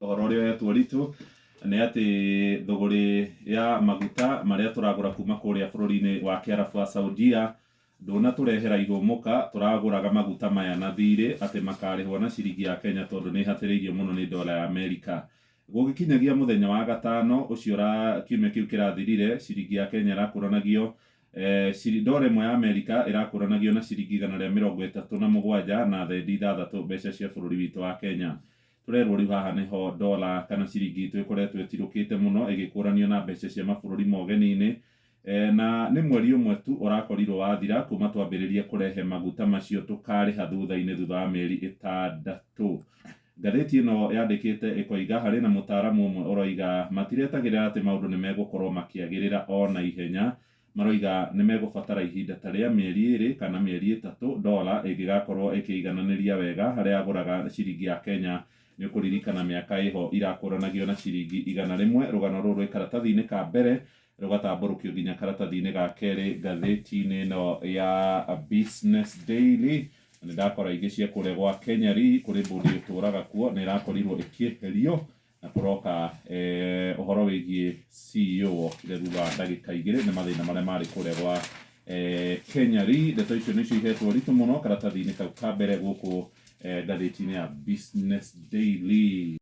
Ũhoro ũrĩa ũhetwo ritũ nĩ atĩ thũgũrĩ ya maguta marĩa tũragũra kuma kũrĩa bũrũri-inĩ wa Kĩarabu wa Saudia ndũnatũrehera ihũmũka. Tũragũraga maguta maya na thirĩ atĩ makarĩhwo na ciringi ya Kenya tondũ nĩ hatĩrĩirio mũno nĩ dola ya Amerika. Gũgĩkinyagia mũthenya wa gatano ũcio kiumia kĩu kĩrathirire, ciringi ya Kenya ĩrakũranagio dola ĩmwe ya Amerika ĩrakũranagio na ciringi 137 na thendi 6 mbeca cia bũrũri witũ wa Kenya. Tũrerwo rĩu haha nĩho dola kana ciringi itũ ĩkoretwo ĩtirũkĩte mũno ĩgĩkũranio na mbeca cia mabũrũri ma ũgeni-inĩ. Na nĩ mweri ũmwe tu ũrakorirwo wathira kuma twambĩrĩrie kũrehe maguta macio tũkarĩha thutha-inĩ thutha wa mĩeri 6. Ngathĩti ĩno yandĩkĩte ĩkoiga harĩ na mũtaaramu ũmwe ũroiga matiretagĩrĩra atĩ maũndũ nĩ megũkorwo makĩagĩrĩra o na ihenya. Maroiga nĩ megũbatara ihinda ta rĩa mĩeri 2 kana mĩeri 3 dola ĩngĩgakorwo ĩkĩigananĩria wega harĩa agũraga ciringi ya Kenya. Nĩ ũkũririkana mĩaka ĩho irakũranagio na ciringi 100. Rũgano rũrũ rwĩ karatathi-inĩ ka mbere rũgatambũrũkio nginya karatathi-inĩ ga kerĩ ngathĩti-inĩ ĩno ya Business Daily. Nĩ ndakora ingĩ cia kũrĩa gwa Kenya Re kũrĩ mbũndi ĩtũraga kuo nĩ ĩrakorirwo ĩkĩeherio na kũroka ũhoro wĩgiĩ CEO wokire thutha wa ndagĩka 2 nĩ mathĩna marĩa marĩ kũrĩa gwa Kenya Re. Ndeto icio nĩcio ihetwo ritũ mũno karatathi-inĩ kau ka mbere gũkũ ngathĩti-inĩ ya Business Daily.